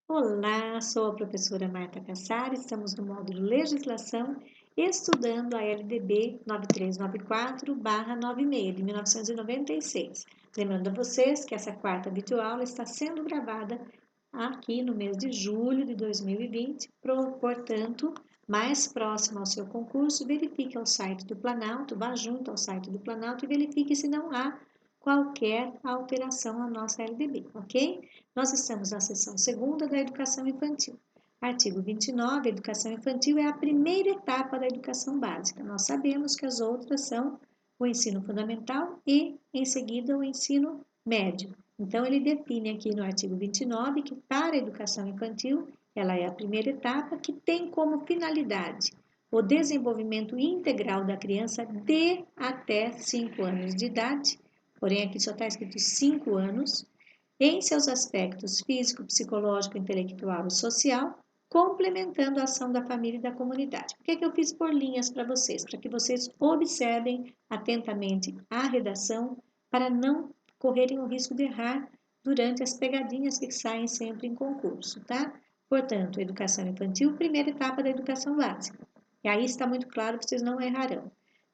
Olá, sou a professora Marta Cassari, estamos no módulo Legislação, estudando a LDB 9394/96, de 1996. Lembrando a vocês que essa quarta videoaula está sendo gravada aqui no mês de julho de 2020, portanto, mais próximo ao seu concurso, verifique ao site do Planalto, vá junto ao site do Planalto e verifique se não há qualquer alteração na nossa LDB, ok? Nós estamos na seção segunda da educação infantil. Artigo 29, a educação infantil é a primeira etapa da educação básica. Nós sabemos que as outras são o ensino fundamental e, em seguida, o ensino médio. Então, ele define aqui no artigo 29 que para a educação infantil, ela é a primeira etapa que tem como finalidade o desenvolvimento integral da criança de até 5 anos de idade, porém aqui só está escrito 5 anos, em seus aspectos físico, psicológico, intelectual e social, complementando a ação da família e da comunidade. Por que eu fiz por linhas para vocês? Para que vocês observem atentamente a redação, para não correrem o risco de errar durante as pegadinhas que saem sempre em concurso, tá? Portanto, educação infantil, primeira etapa da educação básica. E aí está muito claro, vocês não errarão.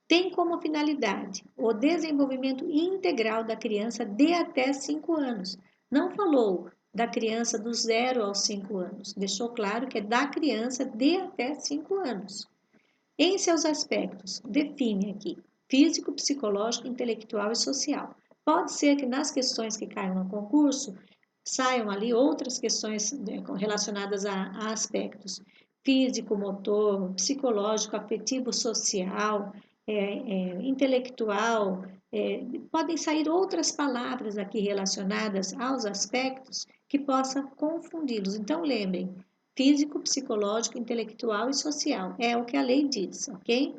Tem como finalidade o desenvolvimento integral da criança de até 5 anos. Não falou da criança do 0 aos 5 anos, deixou claro que é da criança de até 5 anos. Em seus aspectos, define aqui físico, psicológico, intelectual e social. Pode ser que nas questões que caiam no concurso saiam ali outras questões relacionadas a aspectos físico, motor, psicológico, afetivo, social, intelectual, podem sair outras palavras aqui relacionadas aos aspectos que possam confundi-los. Então, lembrem, físico, psicológico, intelectual e social, é o que a lei diz, ok?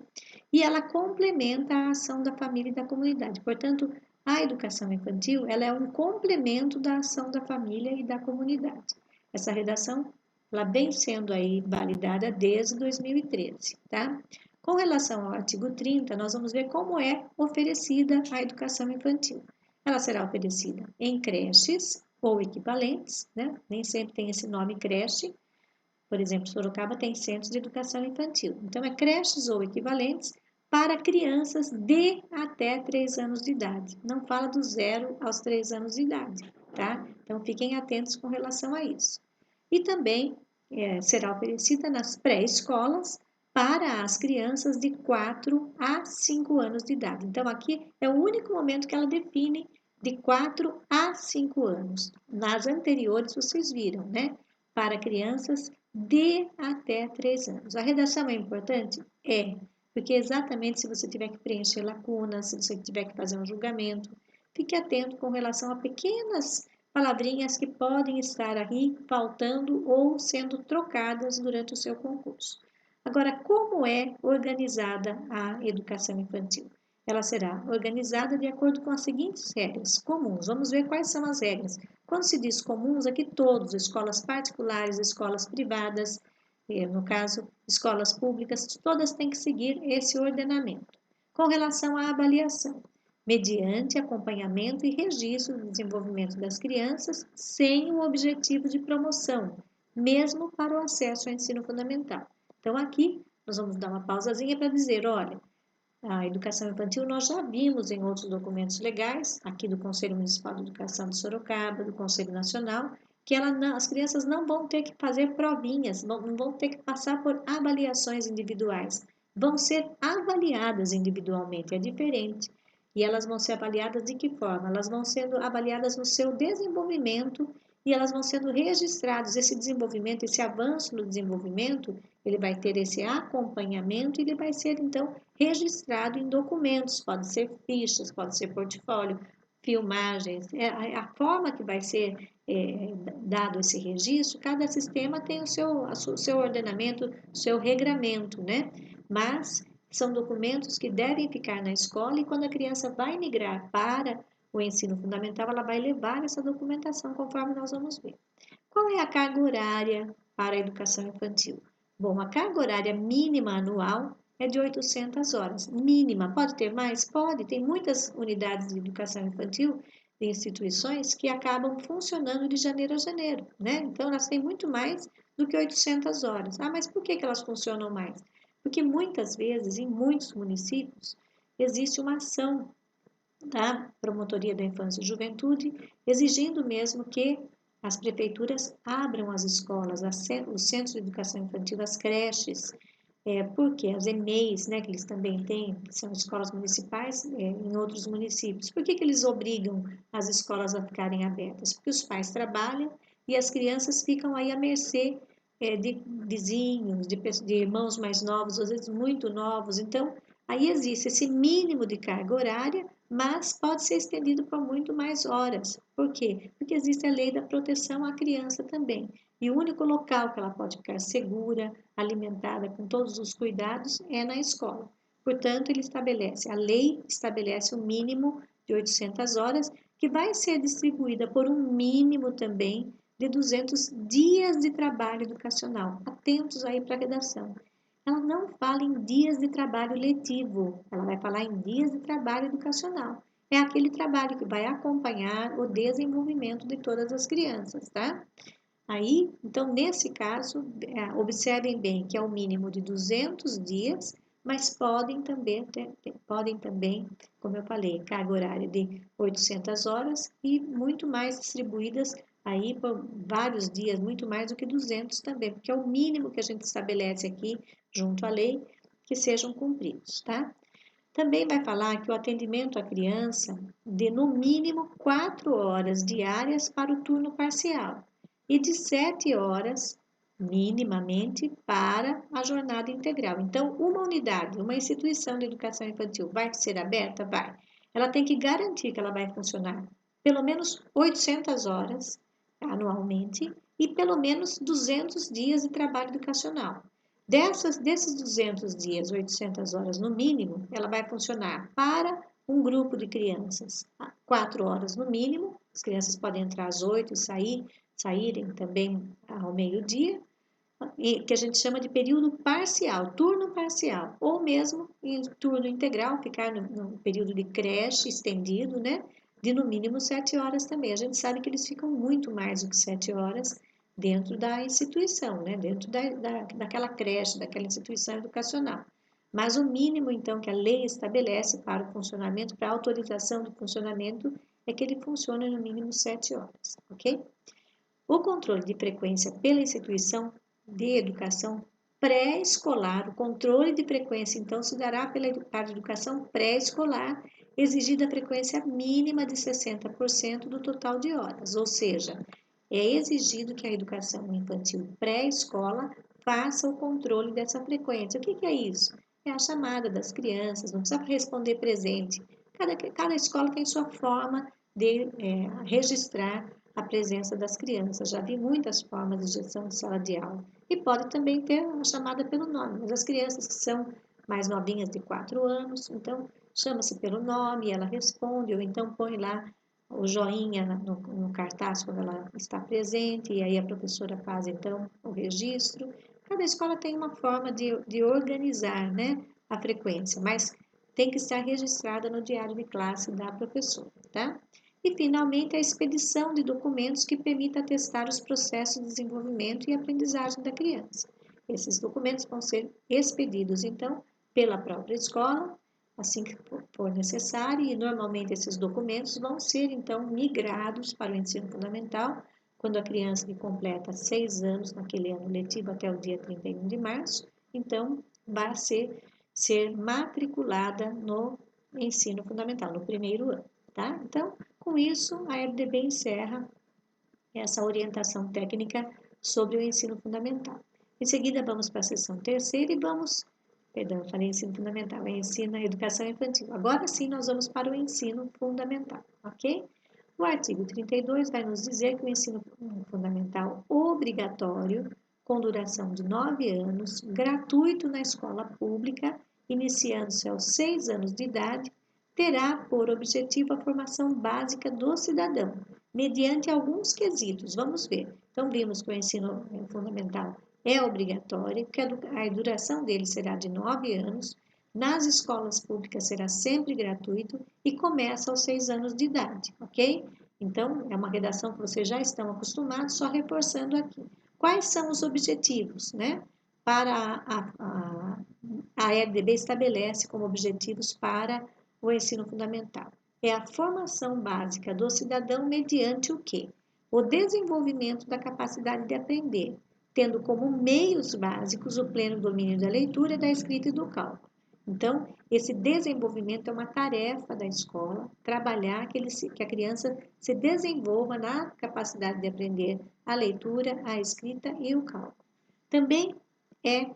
E ela complementa a ação da família e da comunidade. Portanto, a educação infantil, ela é um complemento da ação da família e da comunidade. Essa redação, ela vem sendo aí validada desde 2013, tá? Com relação ao artigo 30, nós vamos ver como é oferecida a educação infantil. Ela será oferecida em creches ou equivalentes, né? Nem sempre tem esse nome creche. Por exemplo, Sorocaba tem centros de educação infantil. Então, é creches ou equivalentes para crianças de até 3 anos de idade. Não fala do 0 aos 3 anos de idade, tá? Então, fiquem atentos com relação a isso. E também será oferecida nas pré-escolas para as crianças de 4 a 5 anos de idade. Então, aqui é o único momento que ela define de 4 a 5 anos. Nas anteriores, vocês viram, né? Para crianças de até 3 anos. A redação é importante? É, porque exatamente se você tiver que preencher lacunas, se você tiver que fazer um julgamento, fique atento com relação a pequenas palavrinhas que podem estar aí faltando ou sendo trocadas durante o seu concurso. Agora, como é organizada a educação infantil? Ela será organizada de acordo com as seguintes regras comuns. Vamos ver quais são as regras. Quando se diz comuns, aqui todos, escolas particulares, escolas privadas, no caso, escolas públicas, todas têm que seguir esse ordenamento. Com relação à avaliação, mediante acompanhamento e registro do desenvolvimento das crianças, sem o objetivo de promoção, mesmo para o acesso ao ensino fundamental. Então, aqui, nós vamos dar uma pausazinha para dizer, olha, a educação infantil nós já vimos em outros documentos legais, aqui do Conselho Municipal de Educação de Sorocaba, do Conselho Nacional, que as crianças não vão ter que fazer provinhas, não vão ter que passar por avaliações individuais, vão ser avaliadas individualmente, é diferente. E elas vão ser avaliadas de que forma? Elas vão sendo avaliadas no seu desenvolvimento e elas vão sendo registrados. Esse desenvolvimento, esse avanço no desenvolvimento, ele vai ter esse acompanhamento e ele vai ser, então, registrado em documentos. Pode ser fichas, pode ser portfólio, filmagens. A forma que vai ser dado esse registro, cada sistema tem o seu ordenamento, o seu regramento, né? Mas são documentos que devem ficar na escola e quando a criança vai migrar para o ensino fundamental, ela vai levar essa documentação conforme nós vamos ver. Qual é a carga horária para a educação infantil? Bom, a carga horária mínima anual é de 800 horas. Mínima. Pode ter mais? Pode. Tem muitas unidades de educação infantil de instituições que acabam funcionando de janeiro a janeiro, né? Então, elas têm muito mais do que 800 horas. Ah, mas por que que elas funcionam mais? Porque muitas vezes, em muitos municípios, existe uma ação da Promotoria da Infância e Juventude, exigindo mesmo que as prefeituras abram as escolas, os centros de educação infantil, as creches, porque as EMEIs, né, que eles também têm, que são escolas municipais em outros municípios, por que que eles obrigam as escolas a ficarem abertas? Porque os pais trabalham e as crianças ficam aí à mercê de vizinhos, de irmãos mais novos, às vezes muito novos. Então, aí existe esse mínimo de carga horária, mas pode ser estendido por muito mais horas. Por quê? Porque existe a lei da proteção à criança também. E o único local que ela pode ficar segura, alimentada com todos os cuidados é na escola. Portanto, a lei estabelece um mínimo de 800 horas, que vai ser distribuída por um mínimo também de 200 dias de trabalho educacional. Atentos aí para a redação. Ela não fala em dias de trabalho letivo, ela vai falar em dias de trabalho educacional. É aquele trabalho que vai acompanhar o desenvolvimento de todas as crianças, tá? Aí, então, nesse caso, observem bem que é o mínimo de 200 dias, mas podem também, como eu falei, carga horária de 800 horas e muito mais distribuídas aí por vários dias, muito mais do que 200 também, porque é o mínimo que a gente estabelece aqui, junto à lei, que sejam cumpridos, tá? Também vai falar que o atendimento à criança de no mínimo 4 horas diárias para o turno parcial e de 7 horas, minimamente, para a jornada integral. Então, uma unidade, uma instituição de educação infantil vai ser aberta? Vai. Ela tem que garantir que ela vai funcionar pelo menos 800 horas anualmente e pelo menos 200 dias de trabalho educacional. Desses 200 dias, 800 horas no mínimo, ela vai funcionar para um grupo de crianças, 4 horas no mínimo, as crianças podem entrar às 8 e saírem também ao meio-dia, que a gente chama de período parcial, turno parcial, ou mesmo em turno integral, ficar no período de creche estendido, né? De no mínimo 7 horas também. A gente sabe que eles ficam muito mais do que 7 horas dentro da instituição, né? Dentro daquela creche, daquela instituição educacional. Mas o mínimo, então, que a lei estabelece para o funcionamento, para a autorização do funcionamento, é que ele funcione no mínimo 7 horas, ok? O controle de frequência pela instituição de educação pré-escolar, o controle de frequência, então, se dará para a educação pré-escolar, exigida a frequência mínima de 60% do total de horas, ou seja, é exigido que a educação infantil pré-escola faça o controle dessa frequência. O que é isso? É a chamada das crianças, não precisa responder presente. Cada escola tem sua forma de registrar a presença das crianças. Já vi muitas formas de gestão de sala de aula. E pode também ter uma chamada pelo nome, mas as crianças que são mais novinhas de 4 anos, então chama-se pelo nome, ela responde, ou então põe lá o joinha no cartaz quando ela está presente, e aí a professora faz então o registro. Cada escola tem uma forma de organizar, né, a frequência, mas tem que estar registrada no diário de classe da professora, tá? E, finalmente, a expedição de documentos que permita atestar os processos de desenvolvimento e aprendizagem da criança. Esses documentos vão ser expedidos, então, pela própria escola, assim que for necessário, e normalmente esses documentos vão ser, então, migrados para o ensino fundamental, quando a criança que completa 6 anos naquele ano letivo até o dia 31 de março, então, vai ser matriculada no ensino fundamental, no primeiro ano, tá? Então, com isso, a RDB encerra essa orientação técnica sobre o ensino fundamental. Em seguida, vamos para a seção terceira e perdão, falei ensino fundamental, educação infantil. Agora sim, nós vamos para o ensino fundamental, ok? O artigo 32 vai nos dizer que o ensino fundamental obrigatório, com duração de 9 anos, gratuito na escola pública, iniciando-se aos 6 anos de idade, terá por objetivo a formação básica do cidadão, mediante alguns quesitos. Vamos ver. Então, vimos que o ensino fundamental é obrigatório, que a duração dele será de 9 anos, Nas escolas públicas será sempre gratuito e começa aos 6 anos de idade, ok? Então, é uma redação que vocês já estão acostumados, só reforçando aqui. Quais são os objetivos, né? Para a LDB estabelece como objetivos para o ensino fundamental. É a formação básica do cidadão mediante o quê? O desenvolvimento da capacidade de aprender, tendo como meios básicos o pleno domínio da leitura, da escrita e do cálculo. Então, esse desenvolvimento é uma tarefa da escola, trabalhar que a criança se desenvolva na capacidade de aprender a leitura, a escrita e o cálculo. Também é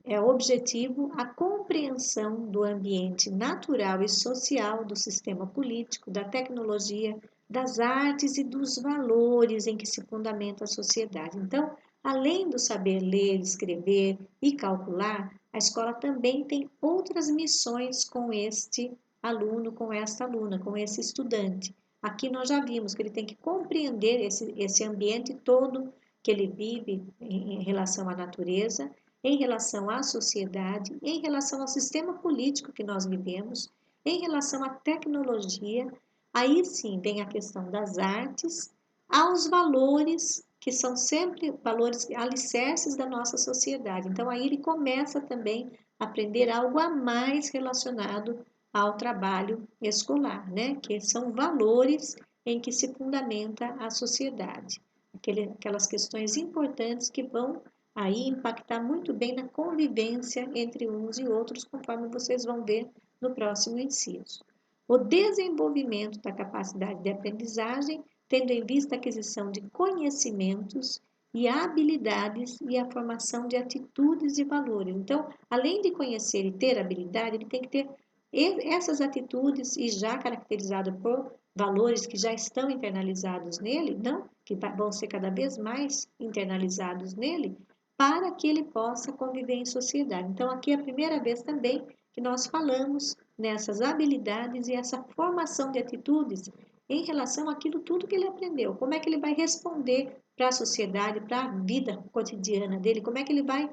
é objetivo a compreensão do ambiente natural e social, do sistema político, da tecnologia, das artes e dos valores em que se fundamenta a sociedade. Então, além do saber ler, escrever e calcular, a escola também tem outras missões com este aluno, com esta aluna, com esse estudante. Aqui nós já vimos que ele tem que compreender esse ambiente todo que ele vive em relação à natureza, em relação à sociedade, em relação ao sistema político que nós vivemos, em relação à tecnologia. Aí sim vem a questão das artes, aos valores que são sempre valores alicerces da nossa sociedade. Então aí ele começa também a aprender algo a mais relacionado ao trabalho escolar, né? Que são valores em que se fundamenta a sociedade. Aquelas questões importantes que vão aí impactar muito bem na convivência entre uns e outros, conforme vocês vão ver no próximo inciso. O desenvolvimento da capacidade de aprendizagem, tendo em vista a aquisição de conhecimentos e habilidades e a formação de atitudes e valores. Então, além de conhecer e ter habilidade, ele tem que ter essas atitudes e já caracterizado por valores que já estão internalizados nele, não, que vão ser cada vez mais internalizados nele, para que ele possa conviver em sociedade. Então, aqui é a primeira vez também que nós falamos nessas habilidades e essa formação de atitudes em relação àquilo tudo que ele aprendeu. Como é que ele vai responder para a sociedade, para a vida cotidiana dele, como é que ele vai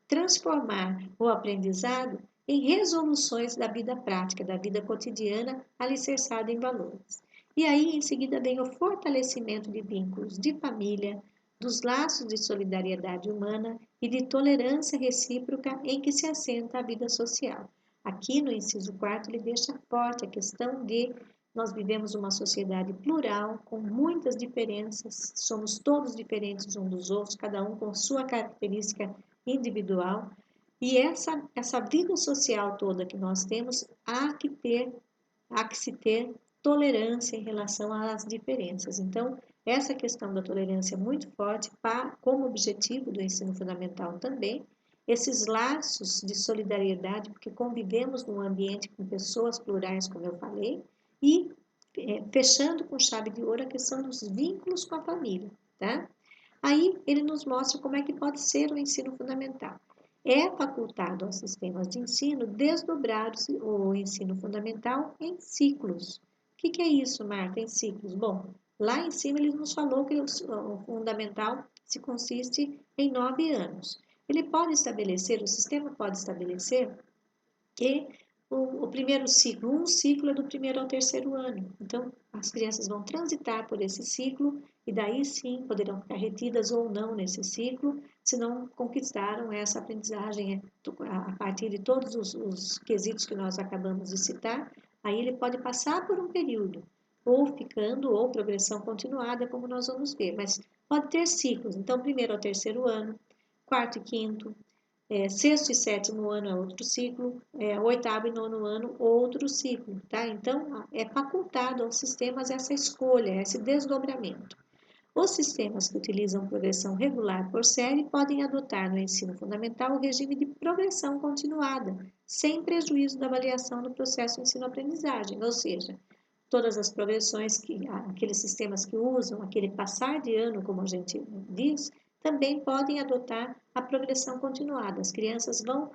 transformar o aprendizado em resoluções da vida prática, da vida cotidiana, alicerçada em valores. E aí, em seguida, vem o fortalecimento de vínculos de família, dos laços de solidariedade humana e de tolerância recíproca em que se assenta a vida social. Aqui no inciso 4 ele deixa forte a questão de nós vivemos uma sociedade plural, com muitas diferenças, somos todos diferentes uns dos outros, cada um com sua característica individual, e essa vida social toda que nós temos, há que se ter tolerância em relação às diferenças. Então, essa questão da tolerância é muito forte como objetivo do ensino fundamental também. Esses laços de solidariedade, porque convivemos num ambiente com pessoas plurais, como eu falei, e fechando com chave de ouro a questão dos vínculos com a família, tá? Aí ele nos mostra como é que pode ser o ensino fundamental. É facultado aos sistemas de ensino desdobrar o ensino fundamental em ciclos. O que é isso, Marta, em ciclos? Bom, lá em cima ele nos falou que o fundamental se consiste em 9 anos. O sistema pode estabelecer que o primeiro ciclo, um ciclo é do primeiro ao terceiro ano. Então, as crianças vão transitar por esse ciclo e daí sim poderão ficar retidas ou não nesse ciclo, se não conquistaram essa aprendizagem a partir de todos os quesitos que nós acabamos de citar. Aí ele pode passar por um período, ou ficando, ou progressão continuada, como nós vamos ver, mas pode ter ciclos. Então, primeiro ao terceiro ano, quarto e quinto, sexto e sétimo ano é outro ciclo, oitavo e nono ano outro ciclo, tá? Então, é facultado aos sistemas essa escolha, esse desdobramento. Os sistemas que utilizam progressão regular por série podem adotar no ensino fundamental o regime de progressão continuada, sem prejuízo da avaliação do processo de ensino-aprendizagem, ou seja, todas as progressões aqueles sistemas que usam aquele passar de ano, como a gente diz, também podem adotar a progressão continuada. As crianças vão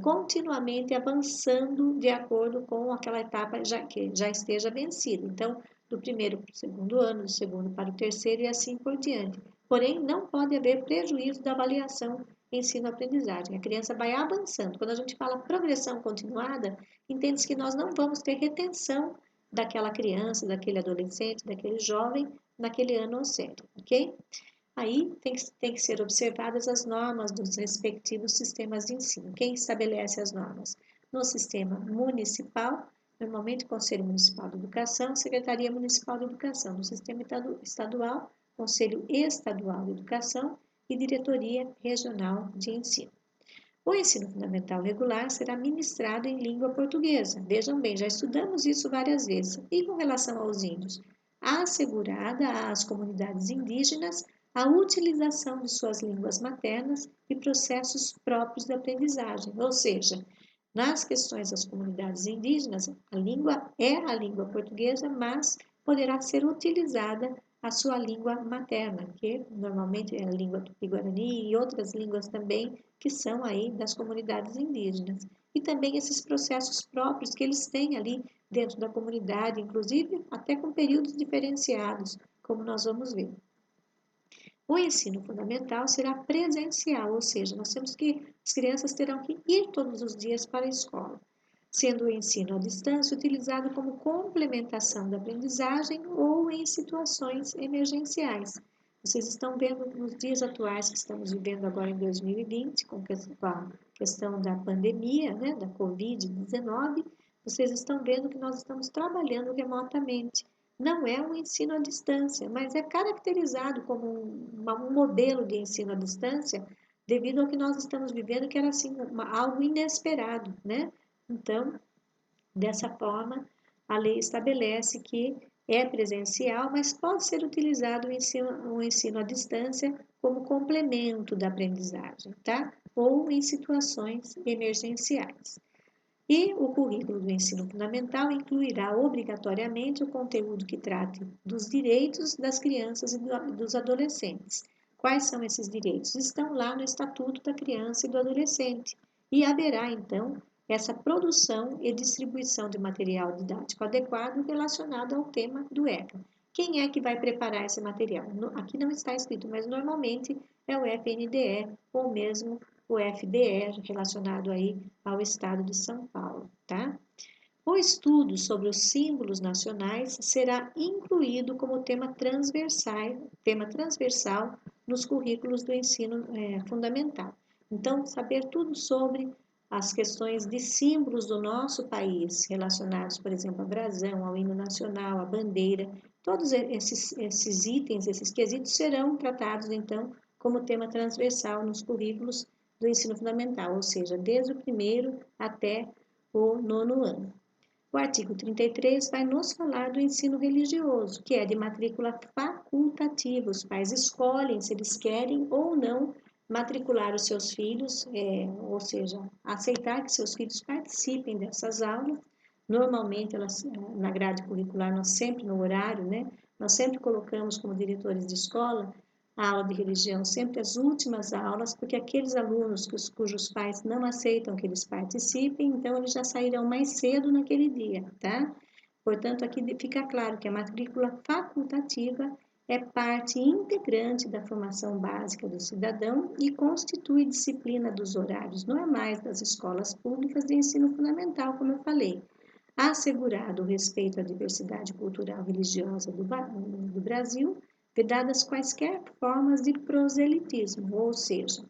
continuamente avançando de acordo com aquela etapa que já esteja vencida. Então, do primeiro para o segundo ano, do segundo para o terceiro e assim por diante. Porém, não pode haver prejuízo da avaliação ensino-aprendizagem. A criança vai avançando. Quando a gente fala progressão continuada, entende-se que nós não vamos ter retenção daquela criança, daquele adolescente, daquele jovem, naquele ano ou sério, ok? Aí tem que ser observadas as normas dos respectivos sistemas de ensino. Quem estabelece as normas? No sistema municipal, normalmente Conselho Municipal de Educação, Secretaria Municipal de Educação. No sistema estadual, Conselho Estadual de Educação e Diretoria Regional de Ensino. O ensino fundamental regular será ministrado em língua portuguesa. Vejam bem, já estudamos isso várias vezes. E com relação aos índios? Assegurada às comunidades indígenas a utilização de suas línguas maternas e processos próprios de aprendizagem, ou seja, nas questões das comunidades indígenas, a língua é a língua portuguesa, mas poderá ser utilizada a sua língua materna, que normalmente é a língua tupi-guarani e outras línguas também que são aí das comunidades indígenas. E também esses processos próprios que eles têm ali dentro da comunidade, inclusive até com períodos diferenciados, como nós vamos ver. O ensino fundamental será presencial, ou seja, as crianças terão que ir todos os dias para a escola, sendo o ensino à distância utilizado como complementação da aprendizagem ou em situações emergenciais. Vocês estão vendo nos dias atuais que estamos vivendo agora em 2020, com a questão da pandemia, né, da Covid-19, vocês estão vendo que nós estamos trabalhando remotamente. Não é um ensino à distância, mas é caracterizado como um modelo de ensino à distância devido ao que nós estamos vivendo, que era assim, algo inesperado, né? Então, dessa forma, a lei estabelece que é presencial, mas pode ser utilizado o ensino à distância como complemento da aprendizagem, tá? Ou em situações emergenciais. E o currículo do ensino fundamental incluirá obrigatoriamente o conteúdo que trate dos direitos das crianças e dos adolescentes. Quais são esses direitos? Estão lá no Estatuto da Criança e do Adolescente. E haverá, então, essa produção e distribuição de material didático adequado relacionado ao tema do ECA. Quem é que vai preparar esse material? Aqui não está escrito, mas normalmente é o FNDE ou mesmo o FDE, relacionado aí ao estado de São Paulo, tá? O estudo sobre os símbolos nacionais será incluído como tema transversal nos currículos do ensino fundamental. Então, saber tudo sobre as questões de símbolos do nosso país, relacionados, por exemplo, ao brasão, ao hino nacional, à bandeira, todos esses itens, esses quesitos serão tratados, então, como tema transversal nos currículos do ensino fundamental, ou seja, desde o primeiro até o 9º ano. O artigo 33 vai nos falar do ensino religioso, que é de matrícula facultativa. Os pais escolhem se eles querem ou não matricular os seus filhos, ou seja, aceitar que seus filhos participem dessas aulas. Normalmente, na grade curricular, nós sempre no horário, né? Nós sempre colocamos como diretores de escola a aula de religião sempre as últimas aulas, porque aqueles alunos cujos pais não aceitam que eles participem, então eles já sairão mais cedo naquele dia, tá? Portanto, aqui fica claro que a matrícula facultativa é parte integrante da formação básica do cidadão e constitui disciplina dos horários normais das escolas públicas de ensino fundamental, como eu falei. Assegurado o respeito à diversidade cultural e religiosa do Brasil, vedadas quaisquer formas de proselitismo, ou seja,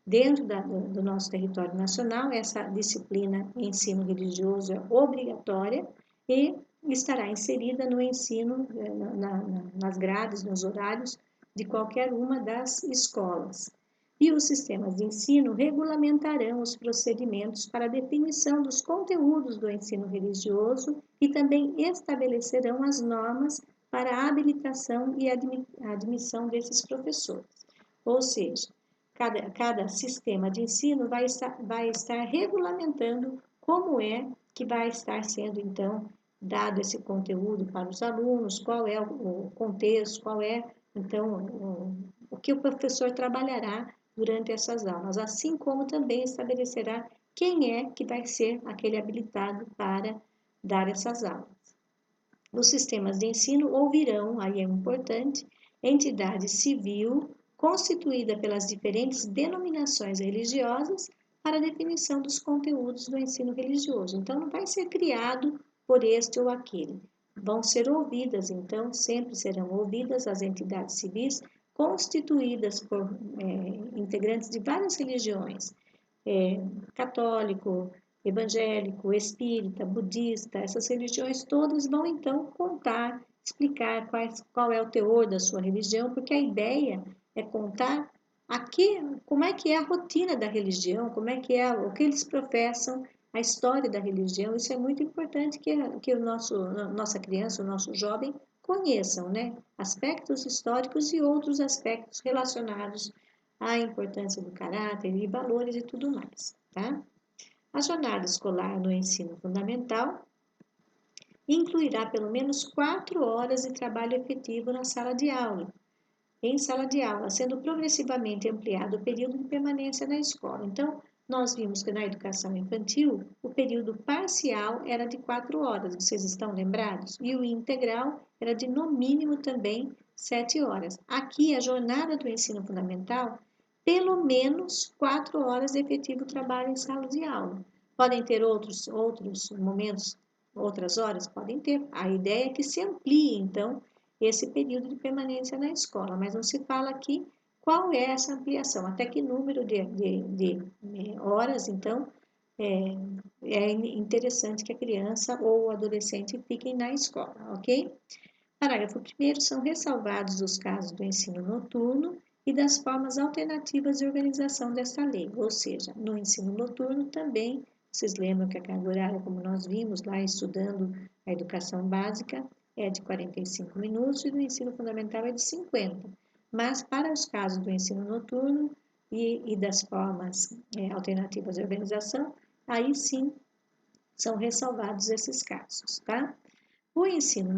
dentro do nosso território nacional, essa disciplina ensino religioso é obrigatória e estará inserida no ensino, nas grades, nos horários de qualquer uma das escolas. E os sistemas de ensino regulamentarão os procedimentos para a definição dos conteúdos do ensino religioso e também estabelecerão as normas para a habilitação e admissão desses professores. Ou seja, cada sistema de ensino vai estar regulamentando como é que vai estar sendo, então, dado esse conteúdo para os alunos, qual é o contexto, qual é, então, o que o professor trabalhará durante essas aulas, assim como também estabelecerá quem é que vai ser aquele habilitado para dar essas aulas. Os sistemas de ensino ouvirão, aí é importante, entidade civil constituída pelas diferentes denominações religiosas para a definição dos conteúdos do ensino religioso. Então, não vai ser criado por este ou aquele. Vão ser ouvidas, então, sempre serão ouvidas as entidades civis constituídas por integrantes de várias religiões, católico, evangélico, espírita, budista, essas religiões todas vão então contar, explicar qual é o teor da sua religião, porque a ideia é contar como é que é a rotina da religião, como é que é o que eles professam, a história da religião. Isso é muito importante que nossa criança, o nosso jovem conheçam, né? Aspectos históricos e outros aspectos relacionados à importância do caráter e valores e tudo mais, tá? A jornada escolar no ensino fundamental incluirá pelo menos 4 horas de trabalho efetivo na sala de aula, em sala de aula, sendo progressivamente ampliado o período de permanência na escola. Então, nós vimos que na educação infantil, o período parcial era de 4 horas, vocês estão lembrados? E o integral era de, no mínimo, também 7 horas. Aqui, a jornada do ensino fundamental, pelo menos 4 horas de efetivo trabalho em sala de aula. Podem ter outros momentos, outras horas? Podem ter. A ideia é que se amplie, então, esse período de permanência na escola, mas não se fala aqui qual é essa ampliação, até que número de horas, então, é interessante que a criança ou o adolescente fiquem na escola, ok? Parágrafo 1º, são ressalvados os casos do ensino noturno e das formas alternativas de organização desta lei, ou seja, no ensino noturno também, vocês lembram que a carga horária, como nós vimos lá estudando a educação básica, é de 45 minutos e no ensino fundamental é de 50. Mas para os casos do ensino noturno e das formas alternativas de organização, aí sim são ressalvados esses casos, tá? O ensino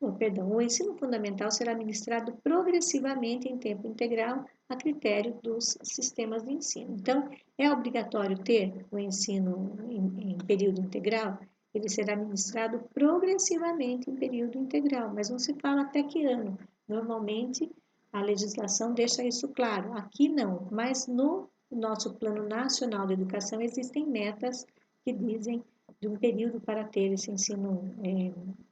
o ensino fundamental será ministrado progressivamente em tempo integral a critério dos sistemas de ensino. Então, é obrigatório ter o ensino em período integral? Ele será ministrado progressivamente em período integral, mas não se fala até que ano. Normalmente, a legislação deixa isso claro. Aqui não, mas no nosso Plano Nacional de Educação existem metas que dizem de um período para ter esse ensino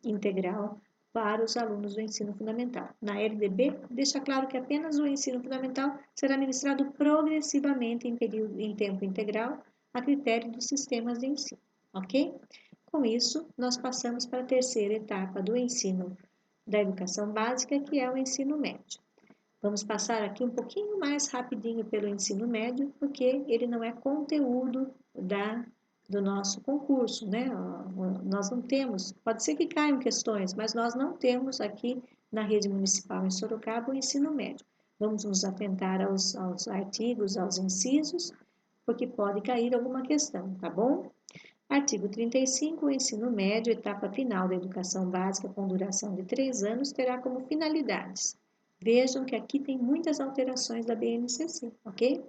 integral para os alunos do ensino fundamental. Na LDB, deixa claro que apenas o ensino fundamental será ministrado progressivamente em tempo integral, a critério dos sistemas de ensino, ok? Com isso, nós passamos para a terceira etapa do ensino da educação básica, que é o ensino médio. Vamos passar aqui um pouquinho mais rapidinho pelo ensino médio, porque ele não é conteúdo do nosso concurso, né? Nós não temos, pode ser que caiam questões, mas nós não temos aqui na rede municipal em Sorocaba o ensino médio. Vamos nos atentar aos artigos, aos incisos, porque pode cair alguma questão, tá bom? Artigo 35, o ensino médio, etapa final da educação básica com duração de 3 anos, terá como finalidades. Vejam que aqui tem muitas alterações da BNCC, ok?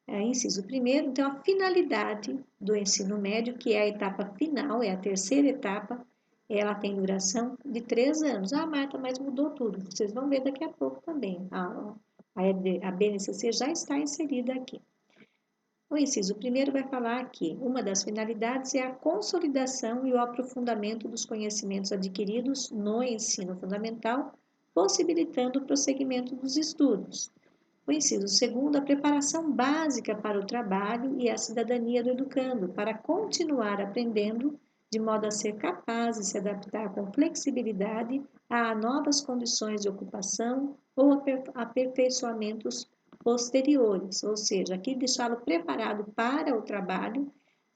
Inciso 1º, então a finalidade do ensino médio, que é a etapa final, é a terceira etapa, ela tem duração de 3 anos. Ah, Marta, mas mudou tudo. Vocês vão ver daqui a pouco também. A BNCC já está inserida aqui. O inciso 1º vai falar que uma das finalidades é a consolidação e o aprofundamento dos conhecimentos adquiridos no ensino fundamental, possibilitando o prosseguimento dos estudos. O inciso 2º, a preparação básica para o trabalho e a cidadania do educando, para continuar aprendendo, de modo a ser capaz de se adaptar com flexibilidade a novas condições de ocupação ou aperfeiçoamentos posteriores, ou seja, aqui deixá-lo preparado para o trabalho,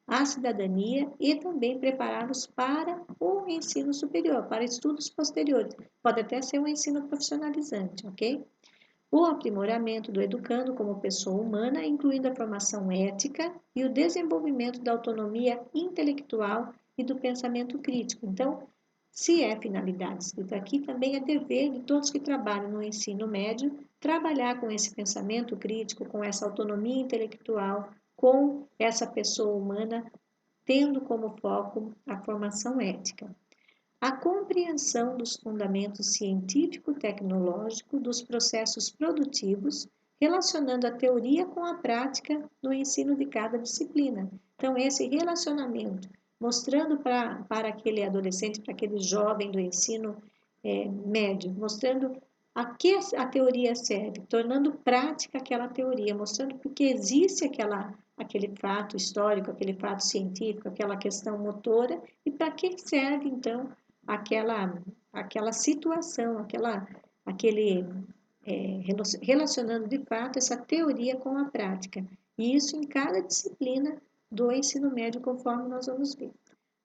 a cidadania e também prepará-los para o ensino superior, para estudos posteriores. Pode até ser um ensino profissionalizante, ok? O aprimoramento do educando como pessoa humana, incluindo a formação ética e o desenvolvimento da autonomia intelectual e do pensamento crítico. Então, se é finalidade escrita aqui, também é dever de todos que trabalham no ensino médio trabalhar com esse pensamento crítico, com essa autonomia intelectual, com essa pessoa humana, tendo como foco a formação ética. a compreensão dos fundamentos científico-tecnológicos dos processos produtivos, relacionando a teoria com a prática no ensino de cada disciplina. Então, esse relacionamento, mostrando para aquele adolescente, para aquele jovem do ensino médio, mostrando a que a teoria serve, tornando prática aquela teoria, mostrando porque existe aquele fato histórico, aquele fato científico, aquela questão motora e para que serve então aquela situação, aquele relacionando de fato essa teoria com a prática. E isso em cada disciplina do ensino médio, conforme nós vamos ver.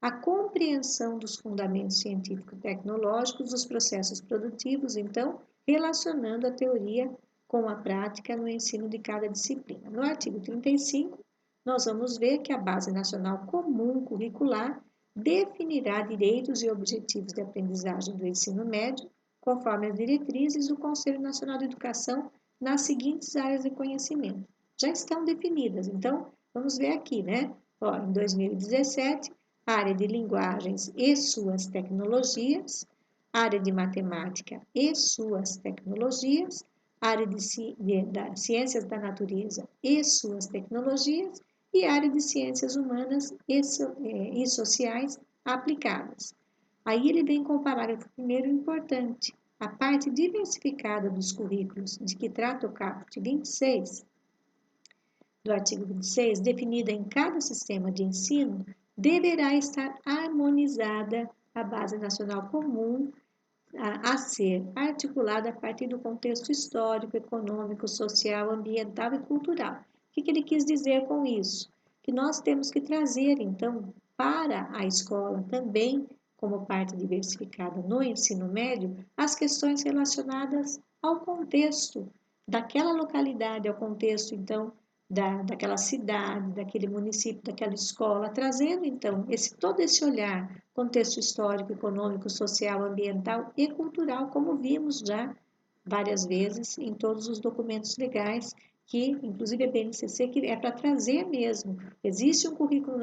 A compreensão dos fundamentos científico-tecnológicos dos processos produtivos, então, relacionando a teoria com a prática no ensino de cada disciplina. No artigo 35, nós vamos ver que a Base Nacional Comum Curricular definirá direitos e objetivos de aprendizagem do ensino médio, conforme as diretrizes do Conselho Nacional de Educação, nas seguintes áreas de conhecimento. Já estão definidas, então, vamos ver aqui, né? Ó, em 2017, área de linguagens e suas tecnologias, área de matemática e suas tecnologias, área de ciências da natureza e suas tecnologias e área de ciências humanas e sociais aplicadas. Aí ele vem com o parágrafo primeiro importante. A parte diversificada dos currículos de que trata o caput 26, do artigo 26, definida em cada sistema de ensino, deverá estar harmonizada à Base Nacional Comum a ser articulada a partir do contexto histórico, econômico, social, ambiental e cultural. O que ele quis dizer com isso? Que nós temos que trazer, então, para a escola também, como parte diversificada no ensino médio, as questões relacionadas ao contexto daquela localidade, ao contexto, então, daquela cidade, daquele município, daquela escola, trazendo então todo esse olhar, contexto histórico, econômico, social, ambiental e cultural, como vimos já várias vezes em todos os documentos legais, que inclusive a BNCC que é para trazer mesmo. Existe um currículo,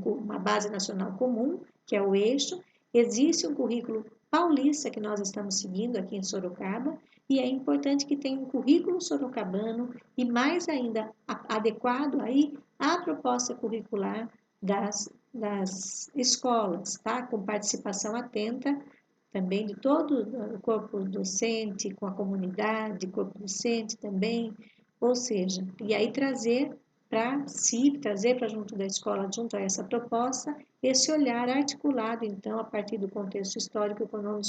uma base nacional comum, que é o eixo, existe um currículo paulista que nós estamos seguindo aqui em Sorocaba, e é importante que tenha um currículo sorocabano e mais ainda adequado aí à proposta curricular das escolas, tá? Com participação atenta também de todo o corpo docente, com a comunidade, corpo docente também, ou seja, e aí trazer para si, trazer para junto da escola, junto a essa proposta, esse olhar articulado, então, a partir do contexto histórico, econômico,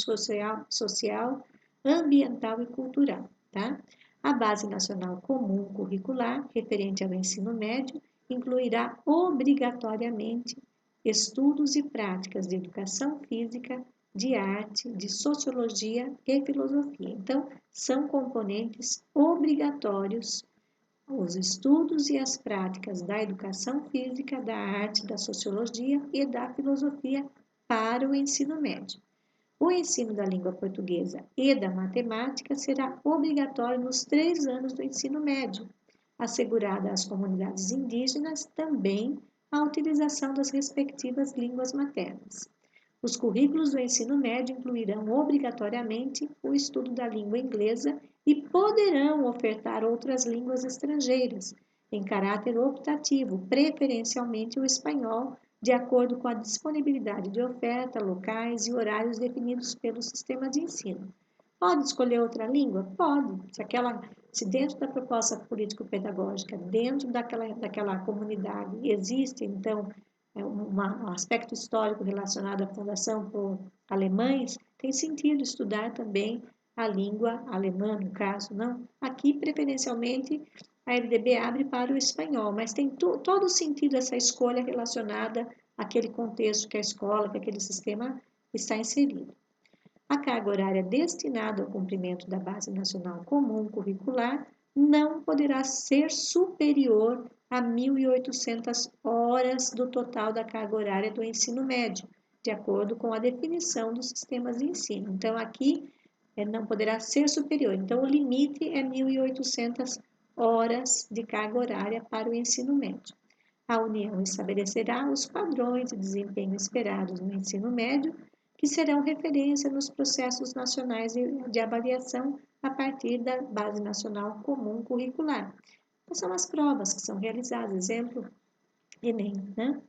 social, ambiental e cultural, tá? A Base Nacional Comum Curricular, referente ao ensino médio, incluirá obrigatoriamente estudos e práticas de educação física, de arte, de sociologia e filosofia. Então, são componentes obrigatórios os estudos e as práticas da educação física, da arte, da sociologia e da filosofia para o ensino médio. O ensino da língua portuguesa e da matemática será obrigatório nos 3 anos do ensino médio, assegurada às comunidades indígenas também a utilização das respectivas línguas maternas. Os currículos do ensino médio incluirão obrigatoriamente o estudo da língua inglesa e poderão ofertar outras línguas estrangeiras, em caráter optativo, preferencialmente o espanhol, de acordo com a disponibilidade de oferta, locais e horários definidos pelo sistema de ensino. Pode escolher outra língua? Pode. Se dentro da proposta político-pedagógica, dentro daquela comunidade, existe, então, um aspecto histórico relacionado à fundação por alemães, tem sentido estudar também a língua alemã, no caso, não? Aqui, preferencialmente, a LDB abre para o espanhol, mas tem todo sentido essa escolha relacionada àquele contexto que a escola, que aquele sistema está inserido. A carga horária destinada ao cumprimento da Base Nacional Comum Curricular não poderá ser superior a 1.800 horas do total da carga horária do ensino médio, de acordo com a definição dos sistemas de ensino. Então, aqui não poderá ser superior. Então, o limite é 1.800 horas de carga horária para o ensino médio. A União estabelecerá os padrões de desempenho esperados no ensino médio, que serão referência nos processos nacionais de avaliação a partir da Base Nacional Comum Curricular. Essas são as provas que são realizadas, exemplo, Enem, né?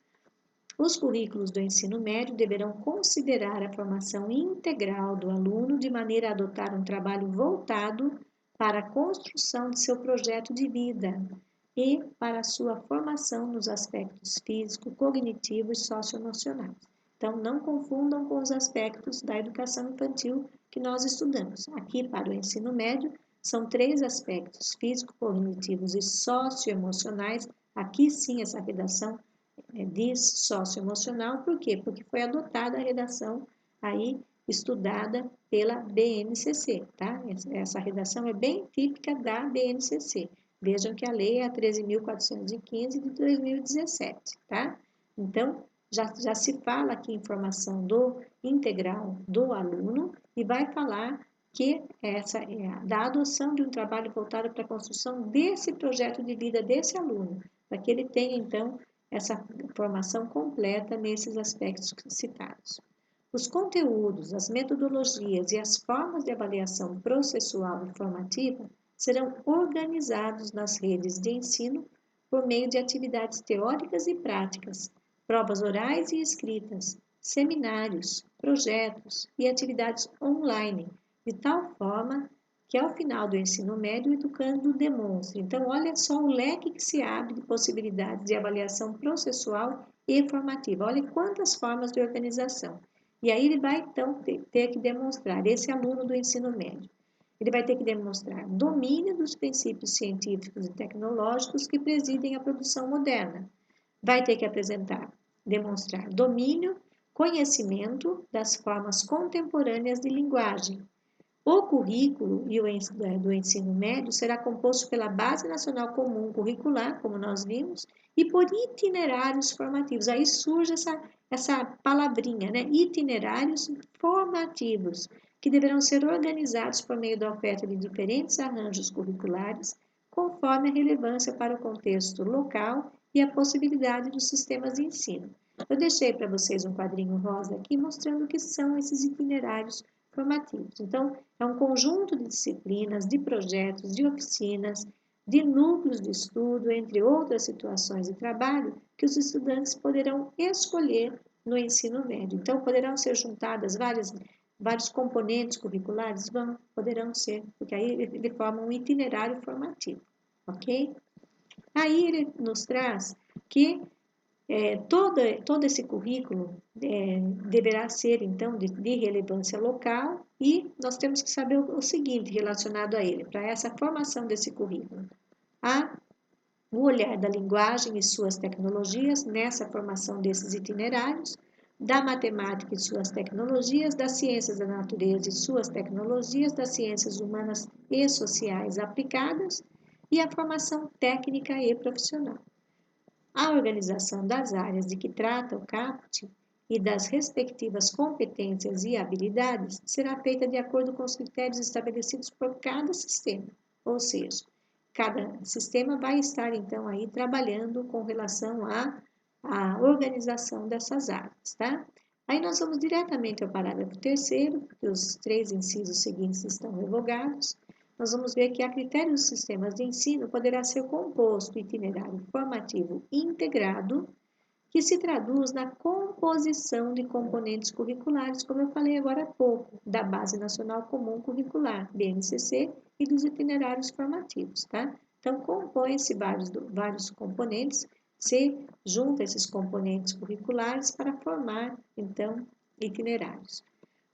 Os currículos do ensino médio deverão considerar a formação integral do aluno de maneira a adotar um trabalho voltado para a construção de seu projeto de vida e para a sua formação nos aspectos físico, cognitivo e socioemocionais. Então, não confundam com os aspectos da educação infantil que nós estudamos. Aqui, para o ensino médio, são 3 aspectos: físico, cognitivos e socioemocionais. Aqui sim, essa redação diz socioemocional, por quê? Porque foi adotada a redação aí estudada pela BNCC, tá? Essa redação é bem típica da BNCC. Vejam que a lei é a 13.415 de 2017, tá? Então, já se fala aqui em formação do integral do aluno e vai falar que essa é da adoção de um trabalho voltado para a construção desse projeto de vida desse aluno, para que ele tenha, então, essa formação completa nesses aspectos citados. Os conteúdos, as metodologias e as formas de avaliação processual e formativa serão organizados nas redes de ensino por meio de atividades teóricas e práticas, provas orais e escritas, seminários, projetos e atividades online, de tal forma que ao final do ensino médio o educando demonstre. Então, olha só o leque que se abre de possibilidades de avaliação processual e formativa. Olha quantas formas de organização. E aí ele vai, então, ter que demonstrar, esse aluno do ensino médio, ele vai ter que demonstrar domínio dos princípios científicos e tecnológicos que presidem a produção moderna. Vai ter que demonstrar domínio, conhecimento das formas contemporâneas de linguagem. O currículo do ensino médio será composto pela Base Nacional Comum Curricular, como nós vimos, e por itinerários formativos. Aí surge essa palavrinha, né? Itinerários formativos, que deverão ser organizados por meio da oferta de diferentes arranjos curriculares, conforme a relevância para o contexto local e a possibilidade dos sistemas de ensino. Eu deixei para vocês um quadrinho rosa aqui mostrando o que são esses itinerários formativos. Então, é um conjunto de disciplinas, de projetos, de oficinas, de núcleos de estudo, entre outras situações de trabalho, que os estudantes poderão escolher no ensino médio. Então, poderão ser juntadas vários componentes curriculares? Poderão ser, porque aí ele forma um itinerário formativo, ok? Aí ele nos traz que todo esse currículo deverá ser, então, de relevância local e nós temos que saber o seguinte relacionado a ele, para essa formação desse currículo. O olhar da linguagem e suas tecnologias nessa formação desses itinerários, da matemática e suas tecnologias, das ciências da natureza e suas tecnologias, das ciências humanas e sociais aplicadas e a formação técnica e profissional. A organização das áreas de que trata o CAPT e das respectivas competências e habilidades será feita de acordo com os critérios estabelecidos por cada sistema, ou seja, cada sistema vai estar então aí trabalhando com relação à organização dessas áreas, tá? Aí nós vamos diretamente ao parágrafo 3º, porque os 3 incisos seguintes estão revogados. Nós vamos ver que a critério dos sistemas de ensino poderá ser composto itinerário formativo integrado, que se traduz na composição de componentes curriculares, como eu falei agora há pouco, da Base Nacional Comum Curricular, BNCC, e dos itinerários formativos, tá? Então, compõem-se vários componentes, se junta esses componentes curriculares para formar, então, itinerários.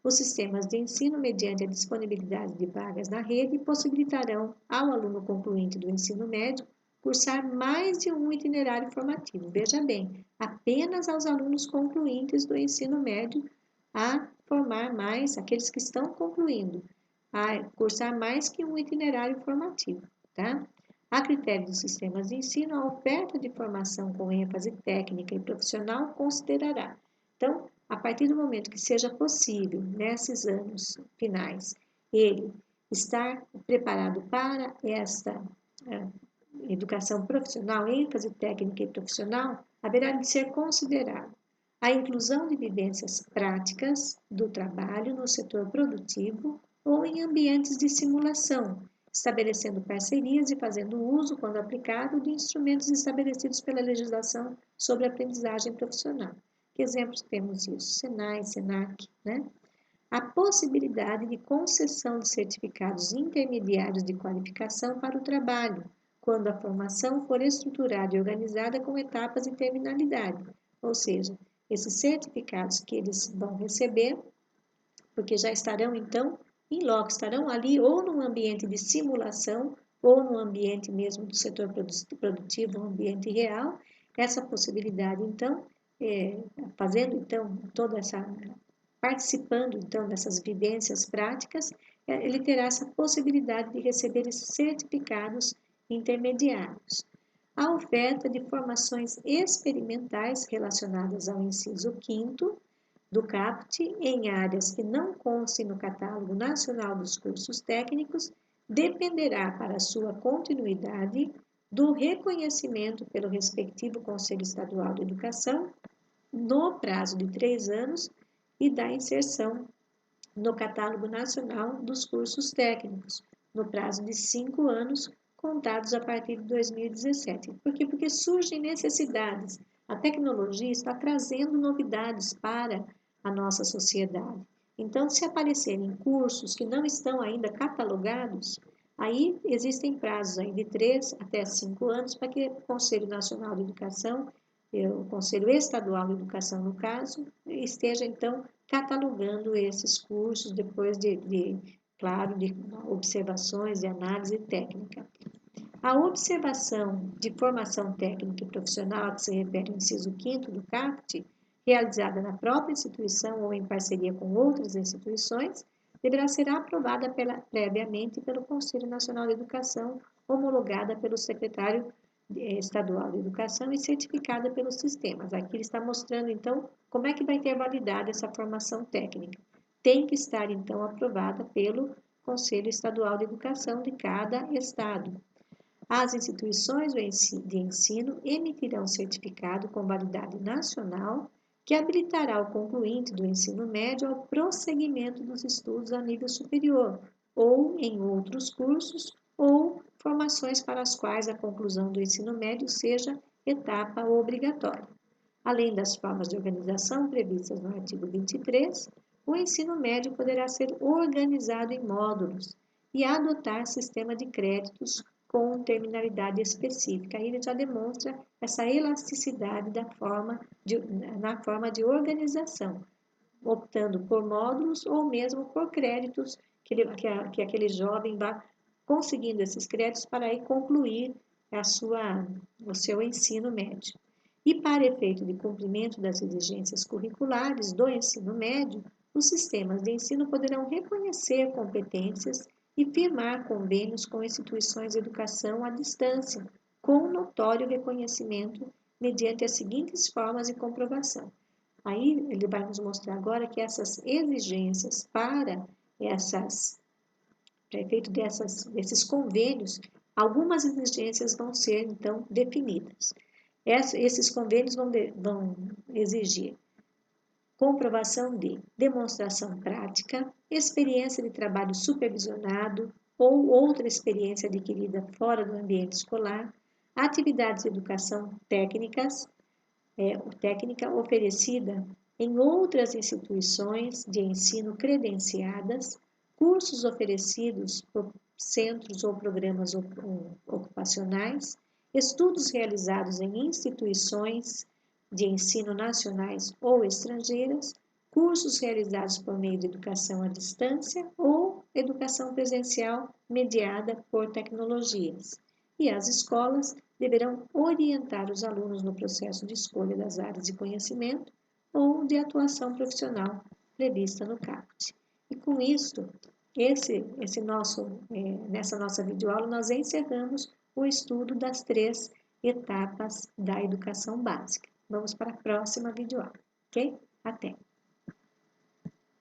Os sistemas de ensino, mediante a disponibilidade de vagas na rede, possibilitarão ao aluno concluinte do ensino médio cursar mais de um itinerário formativo. Veja bem, apenas aos alunos concluintes do ensino médio a formar mais, aqueles que estão concluindo, a cursar mais que um itinerário formativo, tá? A critério dos sistemas de ensino, a oferta de formação com ênfase técnica e profissional considerará. Então, a partir do momento que seja possível, nesses anos finais, ele estar preparado para esta educação profissional, ênfase técnica e profissional, haverá de ser considerado A inclusão de vivências práticas do trabalho no setor produtivo ou em ambientes de simulação, estabelecendo parcerias e fazendo uso, quando aplicado, de instrumentos estabelecidos pela legislação sobre aprendizagem profissional. Que exemplos temos disso? Senai, Senac, né? A possibilidade de concessão de certificados intermediários de qualificação para o trabalho, quando a formação for estruturada e organizada com etapas e terminalidade, ou seja, esses certificados que eles vão receber, porque já estarão então em loco, estarão ali ou num ambiente de simulação ou no ambiente mesmo do setor produtivo, um ambiente real, essa possibilidade então, fazendo então toda essa, participando então dessas vivências práticas, ele terá essa possibilidade de receber esses certificados intermediários. A oferta de formações experimentais relacionadas ao inciso 5º do CAPT em áreas que não constem no Catálogo Nacional dos Cursos Técnicos dependerá para sua continuidade do reconhecimento pelo respectivo Conselho Estadual de Educação no prazo de 3 anos e da inserção no Catálogo Nacional dos Cursos Técnicos no prazo de 5 anos, contados a partir de 2017. Por quê? Porque surgem necessidades. A tecnologia está trazendo novidades para a nossa sociedade. Então, se aparecerem cursos que não estão ainda catalogados, aí existem prazos aí de 3 até 5 anos para que o Conselho Nacional de Educação, o Conselho Estadual de Educação, no caso, esteja, então, catalogando esses cursos depois claro, de observações e análise técnica. A observação de formação técnica e profissional a que se refere ao inciso 5º do CAPT, realizada na própria instituição ou em parceria com outras instituições, deverá ser aprovada previamente pelo Conselho Nacional de Educação, homologada pelo secretário estadual de educação e certificada pelos sistemas. Aqui ele está mostrando, então, como é que vai ter validade essa formação técnica. Tem que estar, então, aprovada pelo Conselho Estadual de Educação de cada estado. As instituições de ensino emitirão certificado com validade nacional que habilitará o concluinte do ensino médio ao prosseguimento dos estudos a nível superior ou em outros cursos ou formações para as quais a conclusão do ensino médio seja etapa obrigatória. Além das formas de organização previstas no artigo 23, o ensino médio poderá ser organizado em módulos e adotar sistema de créditos com terminalidade específica. Aí ele já demonstra essa elasticidade na forma de organização, optando por módulos ou mesmo por créditos que aquele jovem vá conseguindo esses créditos para aí concluir o seu ensino médio. E para efeito de cumprimento das exigências curriculares do ensino médio, os sistemas de ensino poderão reconhecer competências e firmar convênios com instituições de educação à distância, com notório reconhecimento mediante as seguintes formas de comprovação. Aí ele vai nos mostrar agora que essas exigências para efeito desses convênios, algumas exigências vão ser, então, definidas. Esses convênios vão exigir comprovação de demonstração prática, experiência de trabalho supervisionado ou outra experiência adquirida fora do ambiente escolar, atividades de educação técnica oferecida em outras instituições de ensino credenciadas, cursos oferecidos por centros ou programas ocupacionais, estudos realizados em instituições de ensino nacionais ou estrangeiras, cursos realizados por meio de educação à distância ou educação presencial mediada por tecnologias. E as escolas deverão orientar os alunos no processo de escolha das áreas de conhecimento ou de atuação profissional prevista no CAPT. E com isso, nessa nossa videoaula, nós encerramos o estudo das 3 etapas da educação básica. Vamos para a próxima videoaula, ok? Até!